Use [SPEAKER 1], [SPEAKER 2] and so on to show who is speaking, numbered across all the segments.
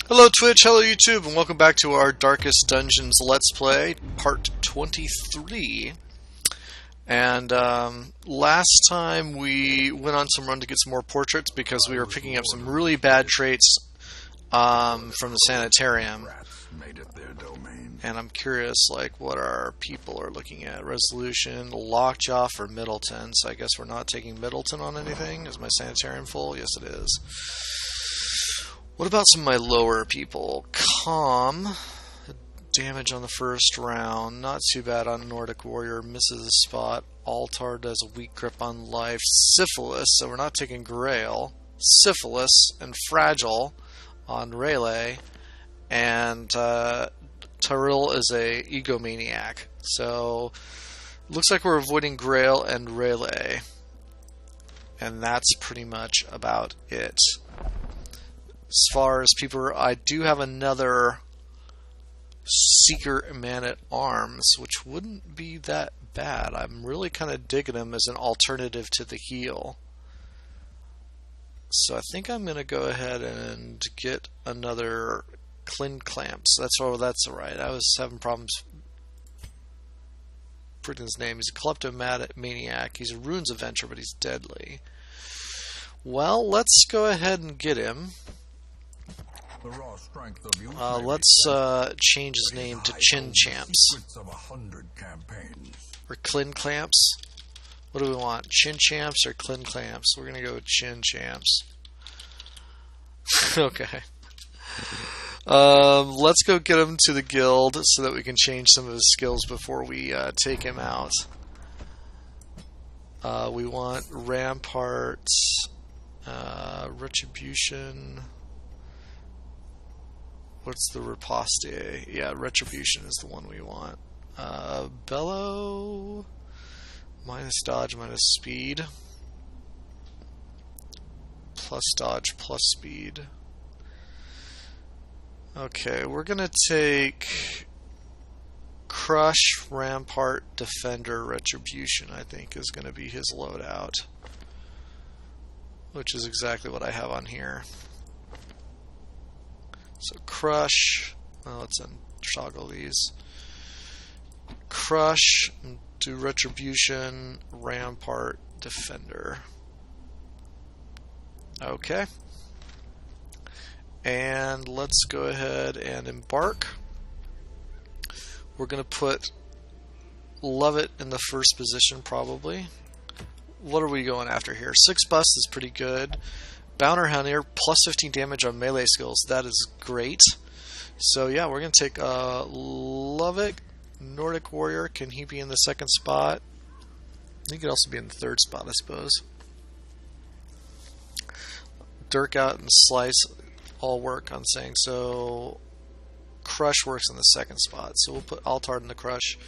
[SPEAKER 1] Hello Twitch, hello YouTube, and welcome back to our Darkest Dungeons Let's Play, part 23. And last time we went on some run to get some more portraits because we were picking up some really bad traits from the sanitarium. And I'm curious, like, what our people are looking at. Resolution, Lockjaw for Middleton, so I guess we're not taking Middleton on anything. Is my sanitarium full? Yes, it is. What about some of my lower people? Calm, damage on the first round, not too bad on Nordic Warrior, misses a spot. Altar does a weak grip on life. Syphilis, so we're not taking Grail. Syphilis and Fragile on Rayleigh. And Tyrell is a egomaniac. So looks like we're avoiding Grail and Rayleigh. And that's pretty much about it. As far as people, I do have another Seeker Man-at-Arms, which wouldn't be that bad. I'm really kind of digging him as an alternative to the heal. So I think I'm going to go ahead and get another Clinclamps. That's all right. I was having problems putting his name. He's a kleptomaniac. He's a runes adventurer, but he's deadly. Well, let's go ahead and get him. Let's change his name to Chinchamps. Or Clinclamps. What do we want? Chinchamps or Clinclamps? We're going to go with Chinchamps. Okay. Let's go get him to the guild so that we can change some of his skills before we take him out. We want Rampart, Retribution. What's the Riposte? Yeah, Retribution is the one we want. Bellow, minus dodge, minus speed. Plus dodge, plus speed. Okay, we're going to take Crush, Rampart, Defender, Retribution, I think is going to be his loadout. Which is exactly what I have on here. So Crush, let's untoggle these. Crush, do Retribution, Rampart, Defender. Okay. And let's go ahead and embark. We're going to put Lovett in the first position probably. What are we going after here? 6 bust is pretty good. Bouncer Hunter, plus 15 damage on melee skills. That is great. So yeah, we're going to take Lovett, Nordic Warrior. Can he be in the second spot? He could also be in the third spot, I suppose. Dirk out and Slice all work on saying. So Crush works in the second spot. So we'll put Altard in the Crush.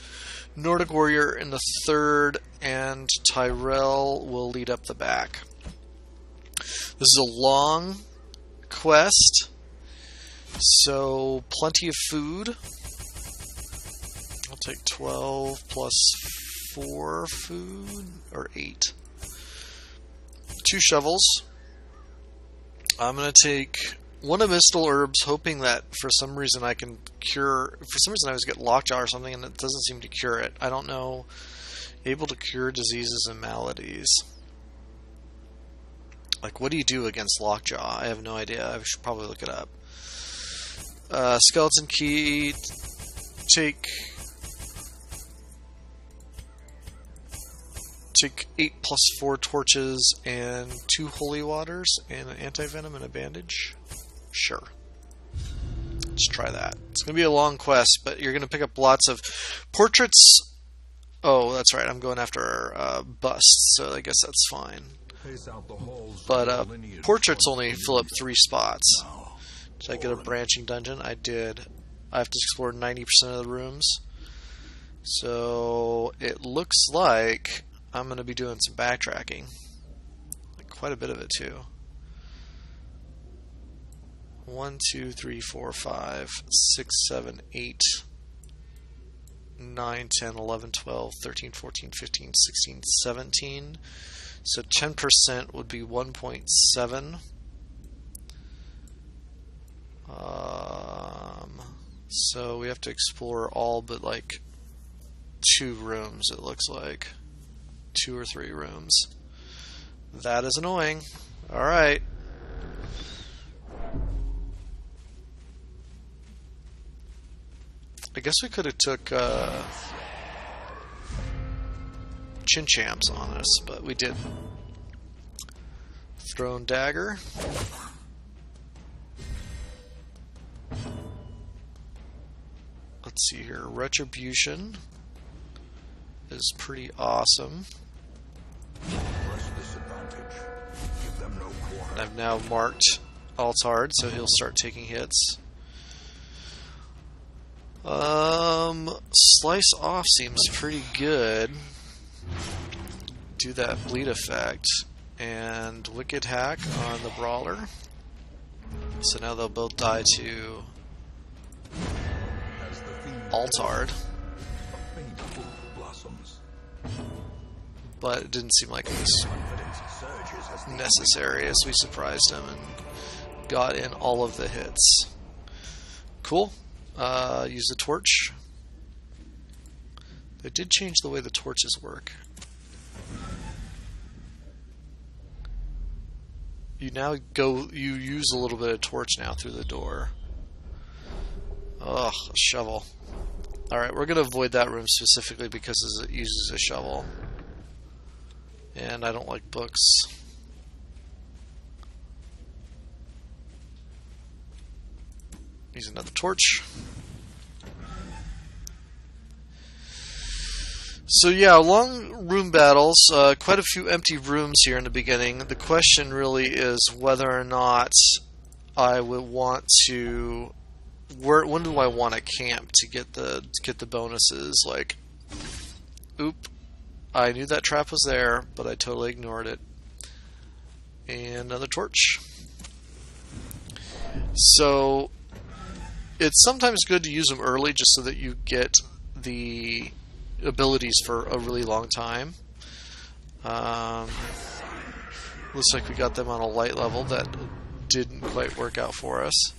[SPEAKER 1] Nordic Warrior in the third, and Tyrell will lead up the back. This is a long quest, so plenty of food. I'll take 12 plus 4 food, or 8. 2 shovels. I'm going to take one of Mistal Herbs, hoping that for some reason I can cure... For some reason I always get Lockjaw or something, and it doesn't seem to cure it. I don't know. Able to cure diseases and maladies. Like, what do you do against Lockjaw? I have no idea. I should probably look it up. Skeleton Key. Take 8 plus 4 torches and 2 holy waters and an anti-venom and a bandage. Sure. Let's try that. It's going to be a long quest, but you're going to pick up lots of portraits. Oh, that's right. I'm going after busts, so I guess that's fine. But portraits only fill up 3 spots. Did I get a branching dungeon? I did. I have to explore 90% of the rooms. So it looks like I'm going to be doing some backtracking. Like quite a bit of it too. 1, 2, 3, 4, 5, 6, 7, 8, 9, 10, 11, 12, 13, 14, 15, 16, 17. So 10% would be 1.7. So we have to explore all but like 2 rooms, it looks like. 2 or 3 rooms. That is annoying. Alright. I guess we could have took Chinchamps on us, but we didn't. Thrown dagger. Let's see here. Retribution is pretty awesome. And I've now marked Altard, so he'll start taking hits. Slice off seems pretty good. Do that bleed effect. And Wicked Hack on the Brawler. So now they'll both die to Altard. But it didn't seem like it was necessary as we surprised him and got in all of the hits. Cool. Use the torch. They did change the way the torches work. You use a little bit of torch now through the door. Ugh, a shovel. Alright, we're going to avoid that room specifically because it uses a shovel. And I don't like books. Use another torch. So yeah, long room battles, quite a few empty rooms here in the beginning. The question really is whether or not I would want to... when do I want to camp to get the bonuses? Like, oop, I knew that trap was there, but I totally ignored it. And another torch. So it's sometimes good to use them early just so that you get the abilities for a really long time. Looks like we got them on a light level. That didn't quite work out for us.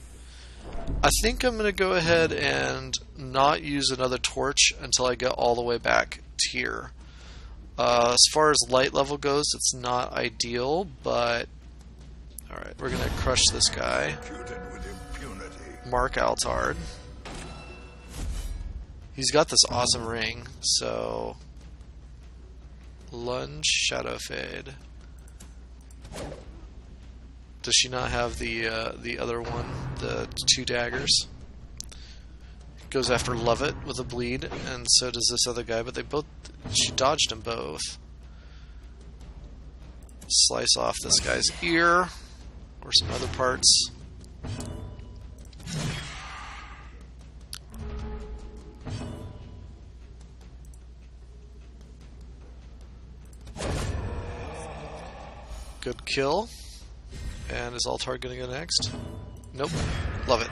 [SPEAKER 1] I think I'm going to go ahead and not use another torch until I get all the way back here. As far as light level goes, it's not ideal, but alright, we're going to crush this guy. Mark Altard. He's got this awesome ring, so lunge, shadow fade. Does she not have the other one, the 2 daggers? Goes after Lovett with a bleed, and so does this other guy. But she dodged them both. Slice off this guy's ear or some other parts. Good kill. And is Altard going to go next? Nope. Love it.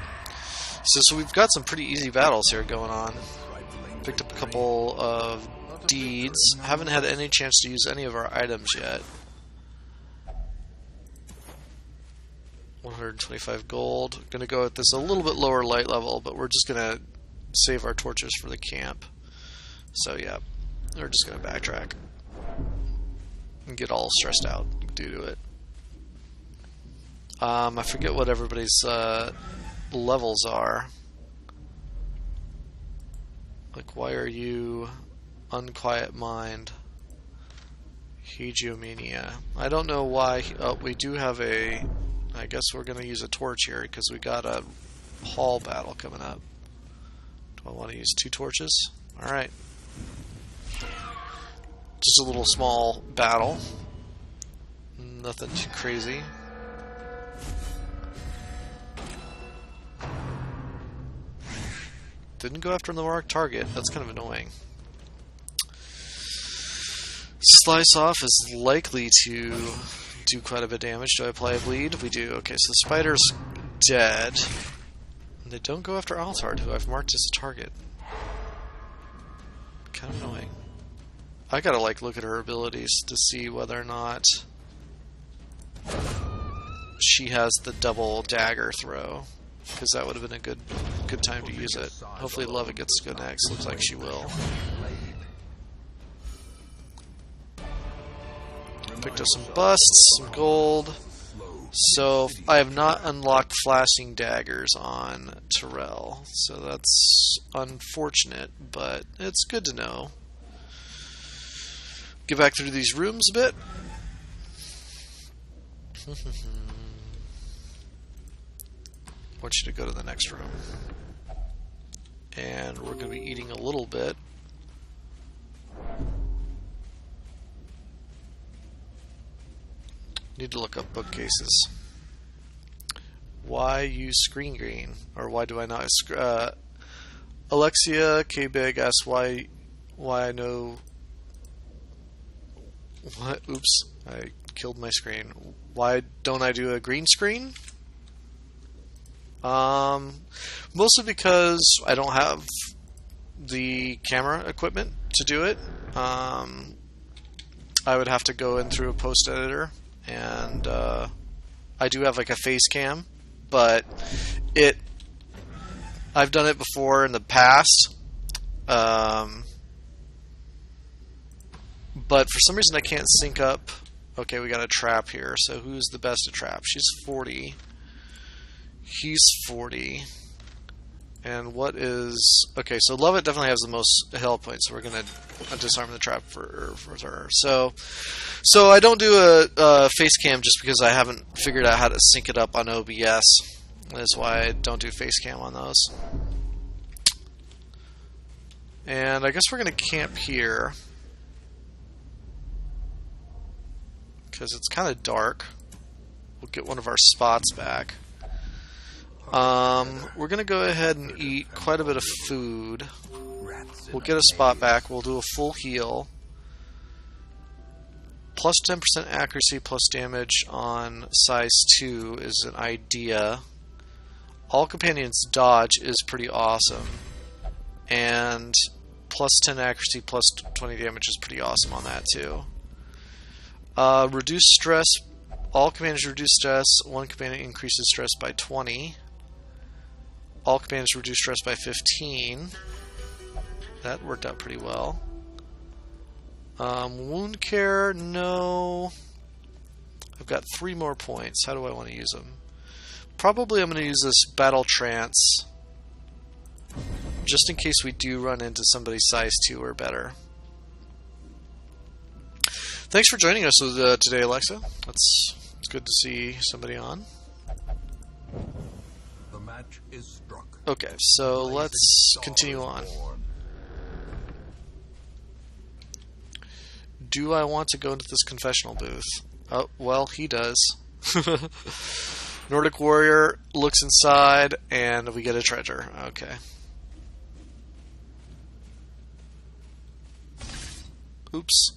[SPEAKER 1] So we've got some pretty easy battles here going on. Picked up a couple of deeds. Haven't had any chance to use any of our items yet. 125 gold. Going to go at this a little bit lower light level, but we're just going to save our torches for the camp. So yeah, we're just going to backtrack and get all stressed out due to it. I forget what everybody's levels are. Like, why are you Unquiet Mind? Hegeomania. I don't know why. Oh, we do have a... I guess we're going to use a torch here because we got a hall battle coming up. Do I want to use 2 torches? Alright. Just a little small battle. Nothing too crazy. Didn't go after the marked target. That's kind of annoying. Slice off is likely to do quite a bit of damage. Do I apply a bleed? We do. Okay, so the spider's dead. And they don't go after Altard, who I've marked as a target. Kind of annoying. I gotta look at her abilities to see whether or not she has the double dagger throw. because that would have been a good time to use it. Hopefully Lova gets to go next. Looks like she will. Picked up some busts, some gold. So I have not unlocked flashing daggers on Terrell, so that's unfortunate, but it's good to know. Get back through these rooms a bit. Want you to go to the next room. And we're going to be eating a little bit. Need to look up bookcases. Why use screen green? Or why do I not? Alexia K. Big asks why I know. What? Oops. I killed my screen. Why don't I do a green screen? Mostly because I don't have the camera equipment to do it. I would have to go in through a post editor, and I do have like a face cam, but I've done it before in the past. But for some reason I can't sync up. Okay, we got a trap here. So who's the best at trap? She's 40. He's 40. And what is... Okay, so Lovett definitely has the most health points, so we're going to disarm the trap for her. So I don't do a face cam just because I haven't figured out how to sync it up on OBS. That's why I don't do face cam on those. And I guess we're going to camp here, because it's kind of dark. We'll get one of our spots back. We're going to go ahead and eat quite a bit of food. We'll get a spot back. We'll do a full heal. Plus 10% accuracy plus damage on size 2 is an idea. All companions dodge is pretty awesome. And plus 10 accuracy plus 20 damage is pretty awesome on that too. Reduce stress. All companions reduce stress. One companion increases stress by 20. All companions reduce stress by 15. That worked out pretty well. Wound care, no. I've got 3 more points. How do I want to use them? Probably I'm going to use this Battle Trance, just in case we do run into somebody size 2 or better. Thanks for joining us today, Alexa. It's good to see somebody on.
[SPEAKER 2] The match is struck.
[SPEAKER 1] Okay, so let's continue on. Do I want to go into this confessional booth? Oh, well, he does. Nordic Warrior looks inside, and we get a treasure. Okay. Oops.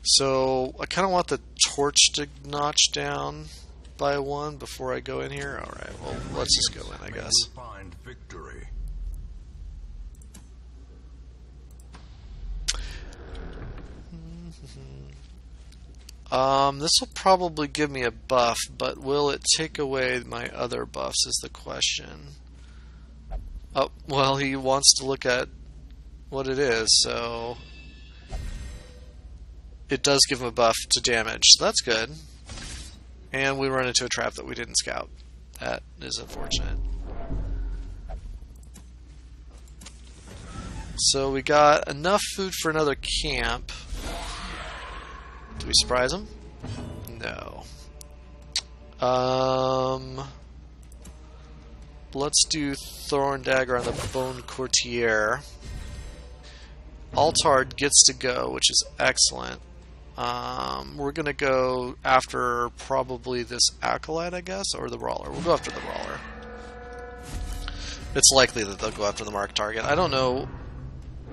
[SPEAKER 1] So, I kind of want the torch to notch down by 1 before I go in here. Alright, well, let's just go in, I guess.
[SPEAKER 2] Find victory.
[SPEAKER 1] This will probably give me a buff, but will it take away my other buffs is the question. Oh, well, he wants to look at what it is, so it does give him a buff to damage, so that's good. And we run into a trap that we didn't scout. That is unfortunate. So we got enough food for another camp. Do we surprise him? No. Let's do Thorn Dagger on the Bone Courtier. Altard gets to go, which is excellent. We're going to go after probably this Acolyte, I guess, or the Brawler. We'll go after the Brawler. It's likely that they'll go after the marked target. I don't know.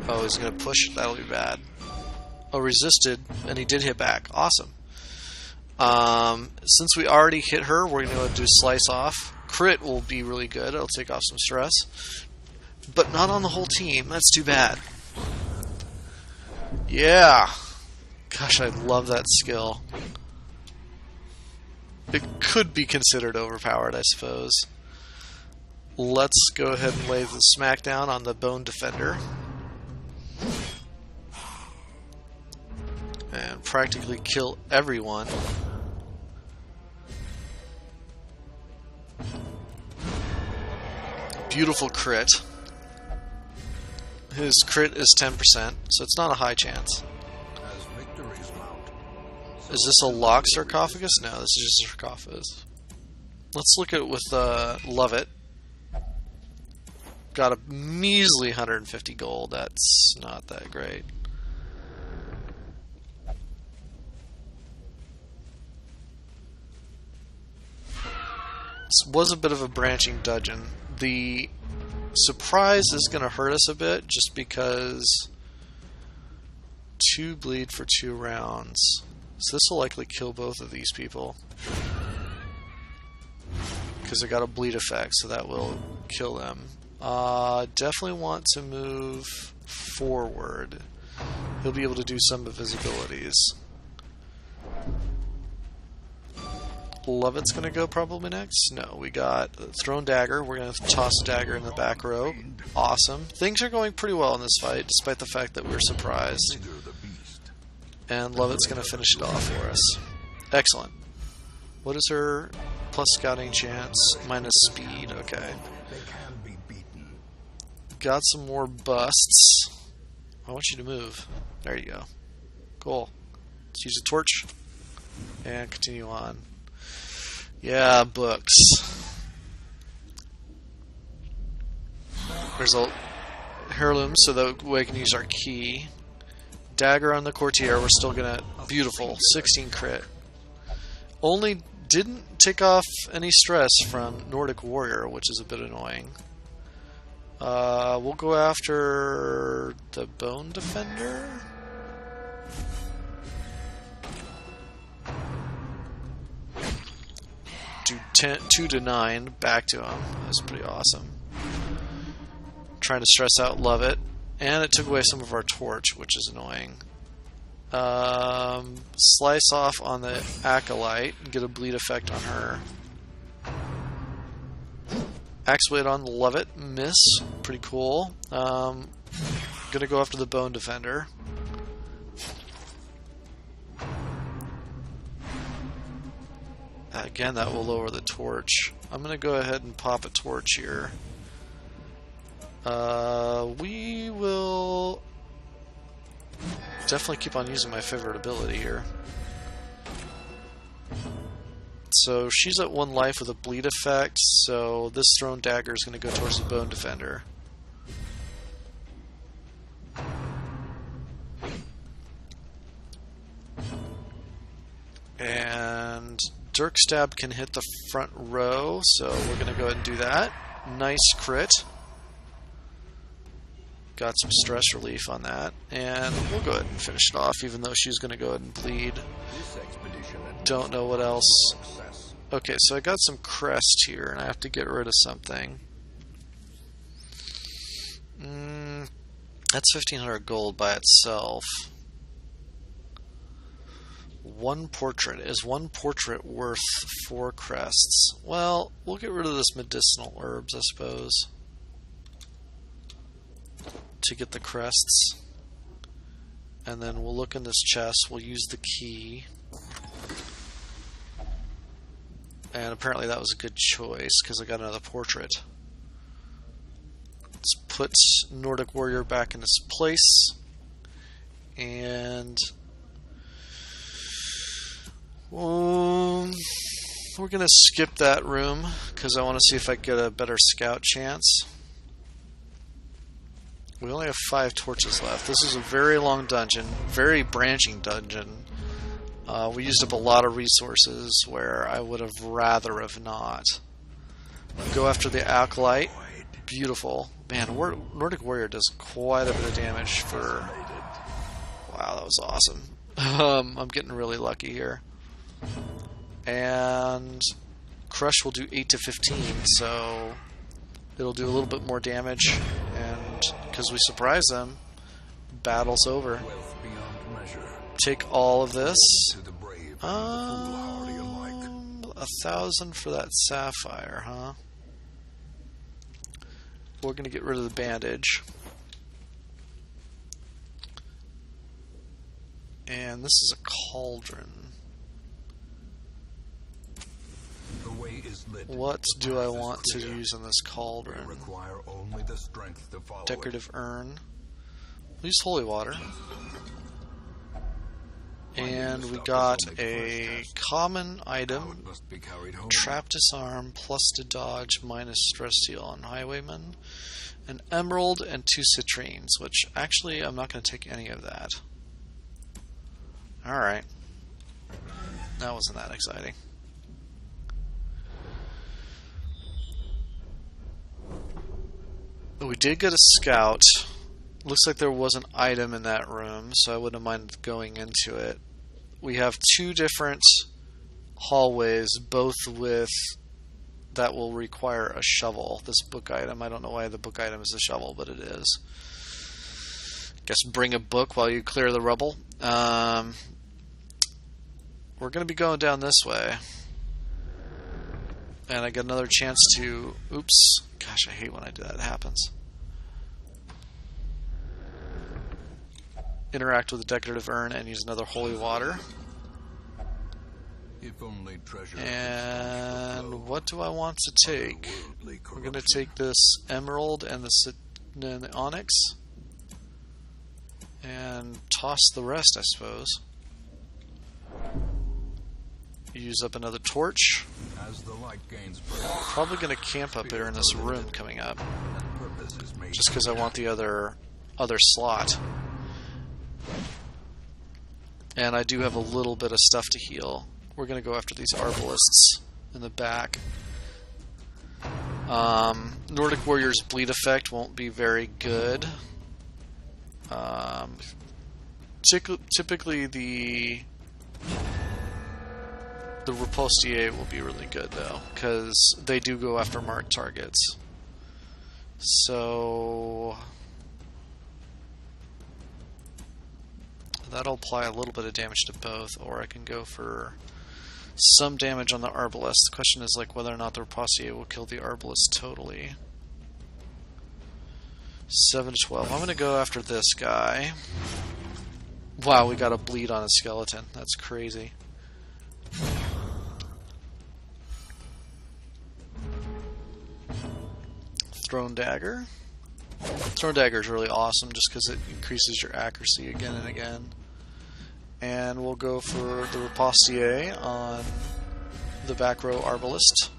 [SPEAKER 1] Oh, he's going to push? That'll be bad. Oh, resisted, and he did hit back. Awesome. Since we already hit her, we're going to do Slice Off. Crit will be really good. It'll take off some stress. But not on the whole team. That's too bad. Yeah. Gosh, I love that skill. it could be considered overpowered, I suppose. Let's go ahead and lay the smackdown on the Bone Defender. And practically kill everyone. Beautiful crit. His crit is 10%, so it's not a high chance.
[SPEAKER 2] As victories mount,
[SPEAKER 1] Is this a lock sarcophagus? No, this is just a sarcophagus. Let's look at it with Lovett. Got a measly 150 gold. That's not that great. This was a bit of a branching dungeon. The surprise is going to hurt us a bit just because 2 bleed for 2 rounds. So this will likely kill both of these people. Because they got a bleed effect, so that will kill them. Definitely want to move forward. He'll be able to do some of his abilities. Lovett's going to go probably next. No, we got Thrown Dagger. We're going to toss a dagger in the back row. Awesome. Things are going pretty well in this fight, despite the fact that we're surprised.
[SPEAKER 2] Vigor the beast.
[SPEAKER 1] And Lovett's going to finish it off for us. Excellent. What is her plus scouting chance? Minus speed. Okay.
[SPEAKER 2] They can be beaten.
[SPEAKER 1] Got some more busts. I want you to move. There you go. Cool. Let's use a torch. And continue on. Yeah, books. There's a heirloom so that we can use our key. Dagger on the courtier. We're still gonna... Beautiful. 16 crit. Only didn't take off any stress from Nordic Warrior, which is a bit annoying. We'll go after the Bone Defender. Do 2 to 9 back to him. That's pretty awesome. Trying to stress out Lovett. And it took away some of our torch, which is annoying. Slice off on the Acolyte and get a bleed effect on her. Axe Blade on Lovett. Miss. Pretty cool. Gonna go after the Bone Defender. Again, that will lower the torch. I'm going to go ahead and pop a torch here. We will definitely keep on using my favorite ability here. So she's at 1 life with a bleed effect, so this Thrown Dagger is going to go towards the Bone Defender. And Dirk Stab can hit the front row, so we're going to go ahead and do that. Nice crit. Got some stress relief on that. And we'll go ahead and finish it off, even though she's going to go ahead and bleed.
[SPEAKER 2] This expedition
[SPEAKER 1] Don't know what else.
[SPEAKER 2] success.
[SPEAKER 1] Okay, so I got some crest here, and I have to get rid of something. That's 1,500 gold by itself. 1 portrait. Is 1 portrait worth 4 crests? Well, we'll get rid of this medicinal herbs, I suppose, to get the crests. And then we'll look in this chest. We'll use the key. And apparently that was a good choice, because I got another portrait. Let's put Nordic Warrior back in its place. And... we're going to skip that room, because I want to see if I get a better scout chance. We only have 5 torches left. This is a very long dungeon, very branching dungeon. We used up a lot of resources where I would have rather have not. Go after the Acolyte. Beautiful. Man, Nordic Warrior does quite a bit of damage for... Wow, that was awesome. I'm getting really lucky here. And Crush will do 8 to 15, so it'll do a little bit more damage. And because we surprise them, battle's over.
[SPEAKER 2] Wealth beyond measure.
[SPEAKER 1] Take all of this.
[SPEAKER 2] To the brave and the foolhardy alike.
[SPEAKER 1] 1,000 for that sapphire, huh? We're gonna get rid of the bandage. And this is a cauldron.
[SPEAKER 2] The way is lit.
[SPEAKER 1] What
[SPEAKER 2] The
[SPEAKER 1] do I
[SPEAKER 2] path is
[SPEAKER 1] want to
[SPEAKER 2] clear.
[SPEAKER 1] use in this
[SPEAKER 2] We
[SPEAKER 1] cauldron?
[SPEAKER 2] require only the strength to follow
[SPEAKER 1] Decorative urn. We'll use holy water. And we got a common
[SPEAKER 2] it.
[SPEAKER 1] item.
[SPEAKER 2] Now it must be carried home.
[SPEAKER 1] Trap disarm, plus to dodge, minus stress heal on highwayman. An emerald and 2 citrines, which actually I'm not going to take any of that. Alright. That wasn't that exciting. We did get a scout. Looks like there was an item in that room, so I wouldn't mind going into it. We have 2 different hallways, both with that will require a shovel. This book item, I don't know why the book item is a shovel, but it is. Guess bring a book while you clear the rubble. We're going to be going down this way. And I get another chance to... Oops. Gosh, I hate when I do that. It happens. Interact with the decorative urn and use another holy water.
[SPEAKER 2] If only treasure
[SPEAKER 1] And what do I want to take? We're going to take this emerald and the onyx. And toss the rest, I suppose. Use up another torch.
[SPEAKER 2] As the light gains purpose,
[SPEAKER 1] Probably going to camp up here in this room coming up.
[SPEAKER 2] purpose is made.
[SPEAKER 1] Just because I want the other slot. And I do have a little bit of stuff to heal. We're going to go after these arbalists in the back. Nordic Warrior's bleed effect won't be very good. Typically the Ripostier will be really good though, because they do go after marked targets. So that'll apply a little bit of damage to both, or I can go for some damage on the Arbalest. The question is like whether or not the Ripostier will kill the Arbalest totally. 7 to 12. I'm going to go after this guy. Wow, we got a bleed on a skeleton. That's crazy. Thrown Dagger. Thrown Dagger is really awesome just because it increases your accuracy again and again. And we'll go for the Ripostier on the back row Arbalest.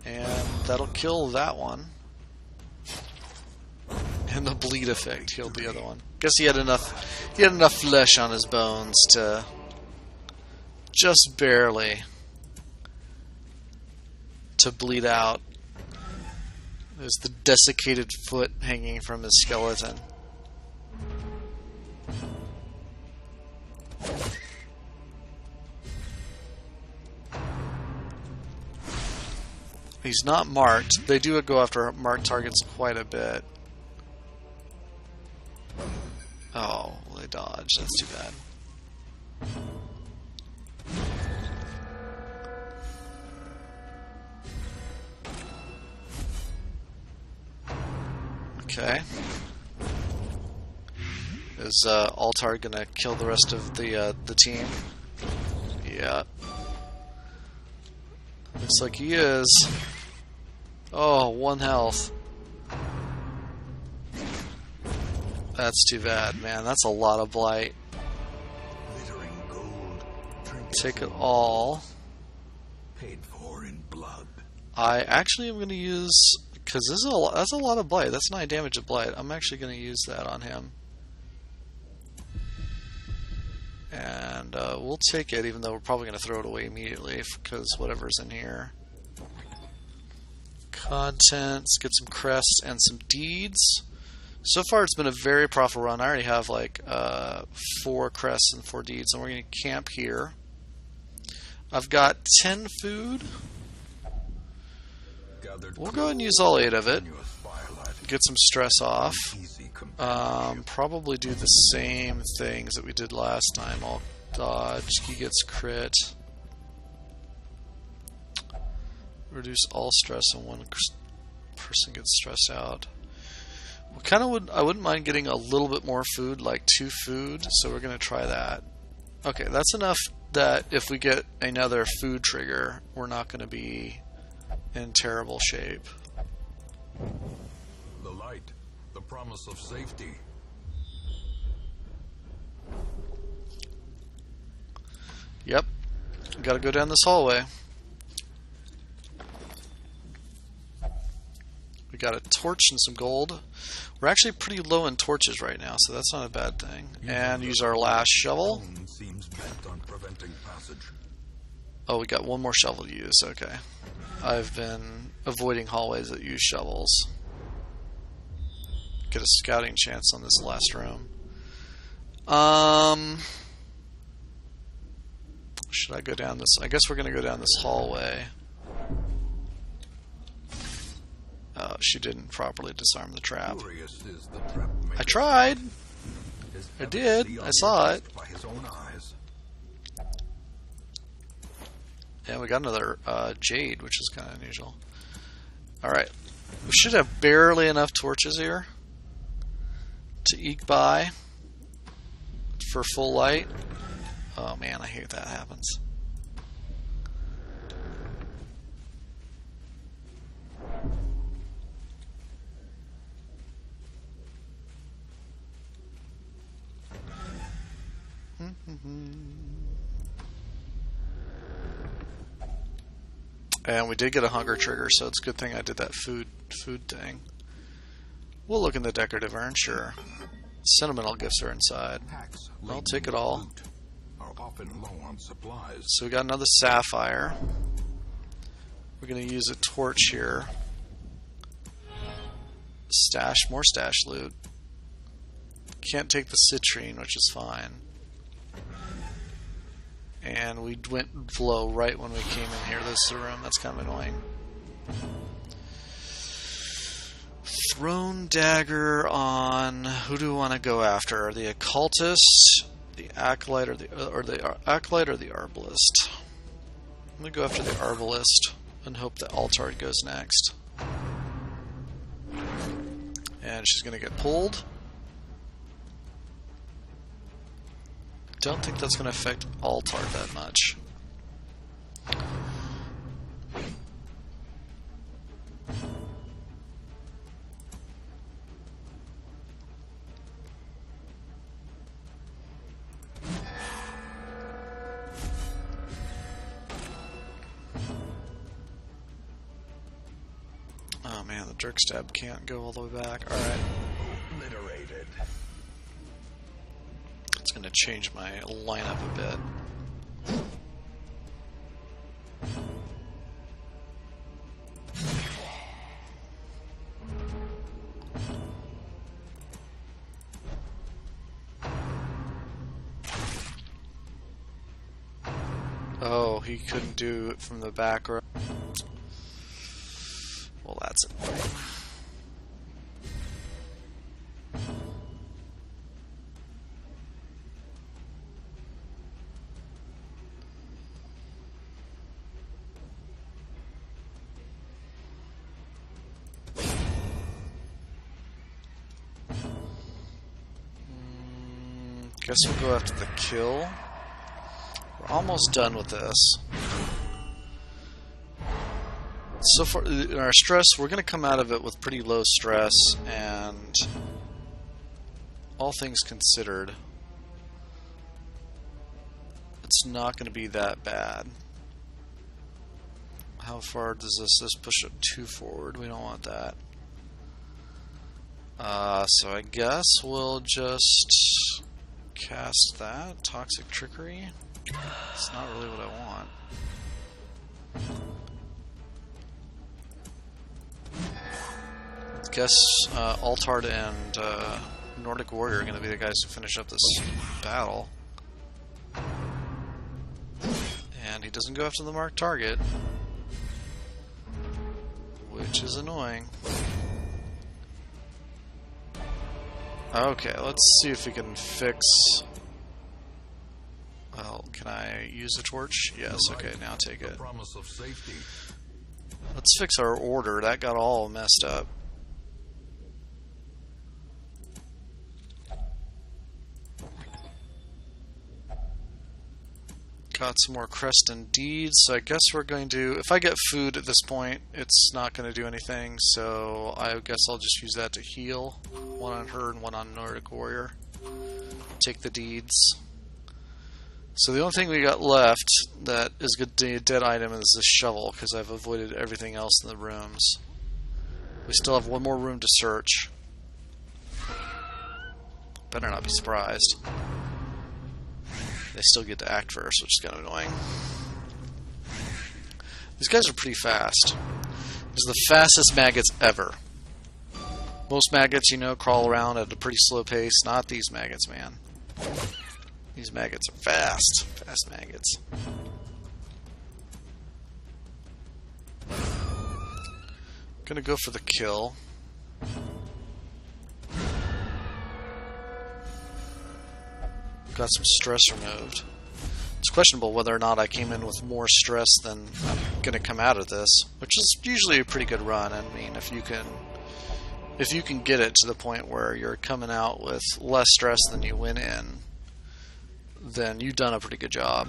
[SPEAKER 1] And that'll kill that one. And the bleed effect killed the other one. Guess he had enough flesh on his bones to just barely to bleed out. There's the desiccated foot hanging from his skeleton. He's not marked. They do go after marked targets quite a bit. Oh, they dodged. That's too bad. Okay. Is Altar gonna kill the rest of the team? Yeah. Looks like he is. Oh, 1 health. That's too bad, man. That's a lot of blight.
[SPEAKER 2] Glittering gold.
[SPEAKER 1] Take it all.
[SPEAKER 2] Paid for in blood.
[SPEAKER 1] I actually am going to use, because that's a lot of blight. That's 9 damage of blight. I'm actually going to use that on him. And we'll take it, even though we're probably going to throw it away immediately, because whatever's in here. Contents, get some crests and some deeds. So far it's been a very profitable run. I already have like 4 crests and 4 deeds, and we're going to camp here. I've got 10 food. We'll go ahead and use all 8 of it. Get some stress off. Probably do the same things that we did last time. I'll dodge, he gets crit. Reduce all stress and one person gets stressed out. We kind of I wouldn't mind getting a little bit more food, like 2 food, so we're going to try that. Okay, that's enough that if we get another food trigger, we're not going to be in terrible shape.
[SPEAKER 2] The light, the promise of safety.
[SPEAKER 1] Yep, got to go down this hallway. We got a torch and some gold. We're actually pretty low in torches right now, so that's not a bad thing. And use our last shovel.
[SPEAKER 2] Seems bent on preventing passage.
[SPEAKER 1] Oh, we got one more shovel to use. Okay. I've been avoiding hallways that use shovels. Get a scouting chance on this last room. Should I go down this? I guess we're going to go down this hallway. She didn't properly disarm the trap. I tried. I did. I saw it.
[SPEAKER 2] By his own eyes.
[SPEAKER 1] Yeah, we got another jade, which is kind of unusual. Alright. We should have barely enough torches here to eke by for full light. Oh man, I hate that happens. And we did get a hunger trigger, so it's a good thing I did that food thing. We'll look in the decorative urn, sure. Sentimental gifts are inside. I'll take it all.
[SPEAKER 2] Are often low on supplies.
[SPEAKER 1] So we got another sapphire. We're going to use a torch here. More stash loot. Can't take the citrine, which is fine. And we went low right when we came in here. This is the room. That's kind of annoying. Throne dagger on... Who do we want to go after? The occultist, the acolyte, or the acolyte, or the arbalist? I'm gonna go after the arbalist and hope that Altard goes next. And she's gonna get pulled. Don't think that's going to affect Altard that much. Oh man, the jerk stab can't go all the way back. Alright.
[SPEAKER 2] Obliterated.
[SPEAKER 1] It's going to change my lineup a bit. Oh, he couldn't do it from the back row. Well, that's annoying. Guess we'll go after the kill. We're almost done with this. So far, in our stress, we're going to come out of it with pretty low stress, and all things considered, it's not going to be that bad. How far does this push it 2 forward? We don't want that. So I guess we'll just cast that. Toxic Trickery. It's not really what I want. I guess Altard and Nordic Warrior are going to be the guys who finish up this battle. And he doesn't go after the marked target, which is annoying. Okay, let's see if we can fix... Well, can I use a torch? Yes, okay, now take it.
[SPEAKER 2] Promise of safety.
[SPEAKER 1] Let's fix our order. That got all messed up. Got some more Creston deeds, so I guess we're going to... If I get food at this point, it's not going to do anything, so I guess I'll just use that to heal. One on her and one on Nordic Warrior. Take the deeds. So the only thing we got left that is a dead item is this shovel, because I've avoided everything else in the rooms. We still have one more room to search. Better not be surprised. They still get to act first, which is kind of annoying. These guys are pretty fast. These are the fastest maggots ever. Most maggots, you know, crawl around at a pretty slow pace. Not these maggots, man. These maggots are fast. Fast maggots. Gonna go for the kill. Got some stress removed. It's questionable whether or not I came in with more stress than I'm gonna come out of this, which is usually a pretty good run. I mean, if you can get it to the point where you're coming out with less stress than you went in, then you've done a pretty good job.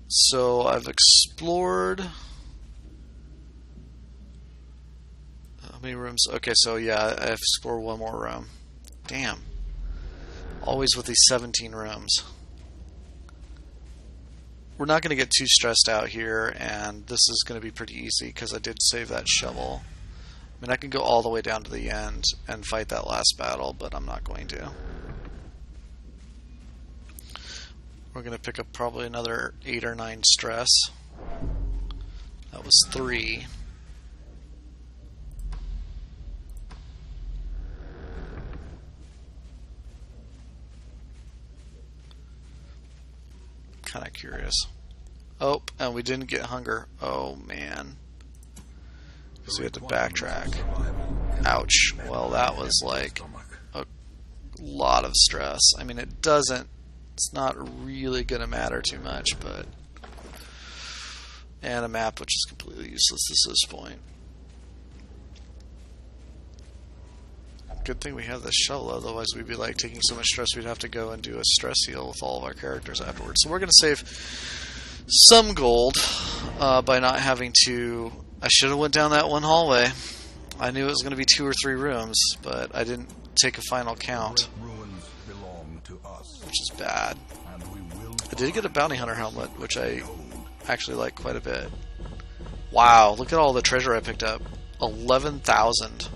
[SPEAKER 1] So I've explored... How many rooms? Okay, so yeah, I've explored one more room. Damn. Always with these 17 rooms. We're not going to get too stressed out here, and this is going to be pretty easy because I did save that shovel. I mean, I can go all the way down to the end and fight that last battle, but I'm not going to. We're going to pick up probably another 8 or 9 stress. That was 3. Kind of curious. Oh, and we didn't get hunger. Oh, man. Because we had to backtrack. Ouch. Well, that was like a lot of stress. I mean, it's not really going to matter too much, but... And a map which is completely useless at this point. Good thing we have this shovel, otherwise we'd be like taking so much stress we'd have to go and do a stress heal with all of our characters afterwards. So we're going to save some gold by not having to... I should have went down that one hallway. I knew it was going to be 2 or 3 rooms, but I didn't take a final count, which is bad. I did get a bounty hunter helmet, which I actually like quite a bit. Wow, look at all the treasure I picked up. 11,000.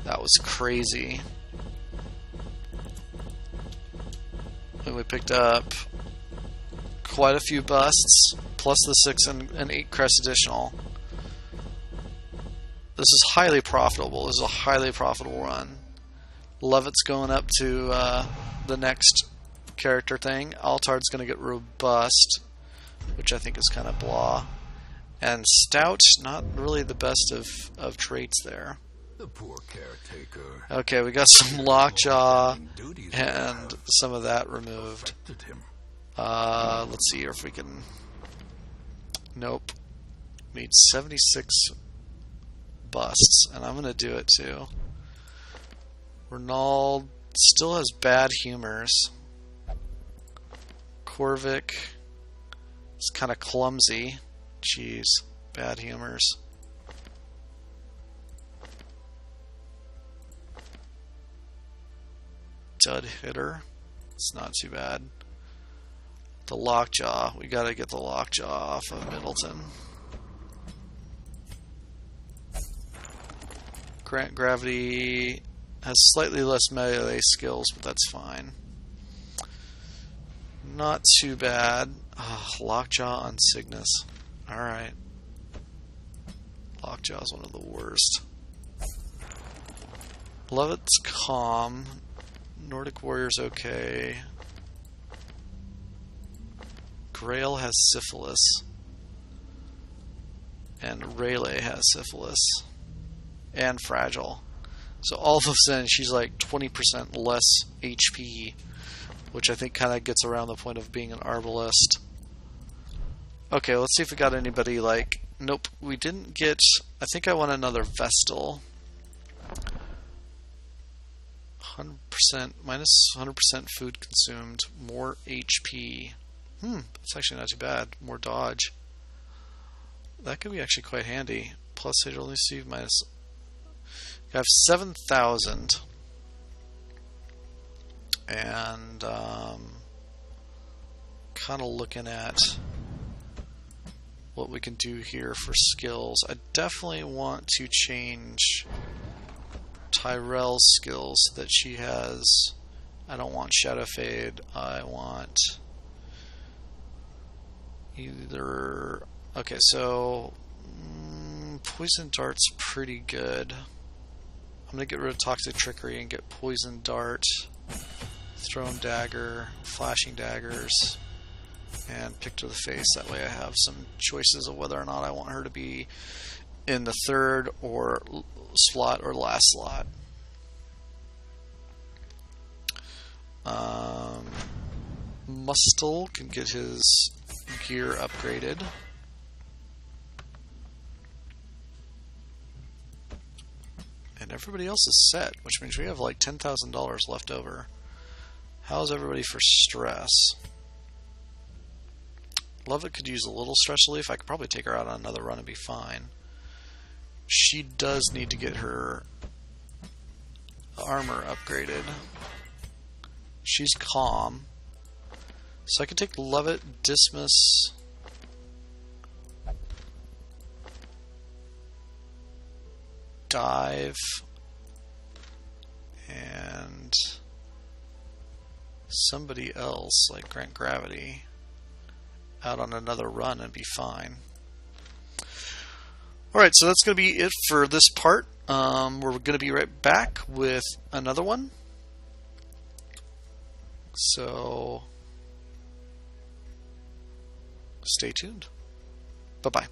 [SPEAKER 1] That was crazy. And we picked up quite a few busts, plus the 6 and 8 crest additional. This is highly profitable. This is a highly profitable run. Levitt's going up to the next character thing. Altard's going to get robust, which I think is kind of blah. And Stout, not really the best of traits there.
[SPEAKER 2] The poor caretaker.
[SPEAKER 1] Okay, we got some lockjaw and some of that removed. Let's see here if we can... Nope. Made 76 busts, and I'm going to do it too. Ronald still has bad humors. Corvic is kind of clumsy. Jeez, bad humors. Dud hitter. It's not too bad. The lockjaw. We gotta get the lockjaw off of Middleton. Grant Gravity has slightly less melee skills, but that's fine. Not too bad. Oh, lockjaw on Cygnus. Alright. Lockjaw is one of the worst. Levitt's calm. Nordic Warrior's okay. Grail has syphilis. And Rayleigh has syphilis. And fragile. So all of a sudden she's like 20% less HP, which I think kind of gets around the point of being an Arbalest. Okay, let's see if we got anybody like... Nope, we didn't get... I think I want another Vestal. 100%, minus 100% food consumed, more HP. That's actually not too bad. More dodge. That could be actually quite handy. Plus, they'd only receive minus... I have 7,000. And, kind of looking at what we can do here for skills. I definitely want to change Tyrell's skills so that she has... I don't want Shadow Fade. I want either... Okay, so Poison Dart's pretty good. I'm going to get rid of Toxic Trickery and get Poison Dart, Thrown Dagger, Flashing Daggers, and Pick to the Face. That way I have some choices of whether or not I want her to be in the third or slot or last slot. Mustel can get his gear upgraded. And everybody else is set, which means we have like $10,000 left over. How's everybody for stress? Lovett could use a little stress relief. I could probably take her out on another run and be fine. She does need to get her armor upgraded. She's calm. So I could take Lovett, Dismas, Dive, and somebody else like Grant Gravity out on another run and be fine. Alright, so that's going to be it for this part. We're going to be right back with another one. So stay tuned. Bye-bye.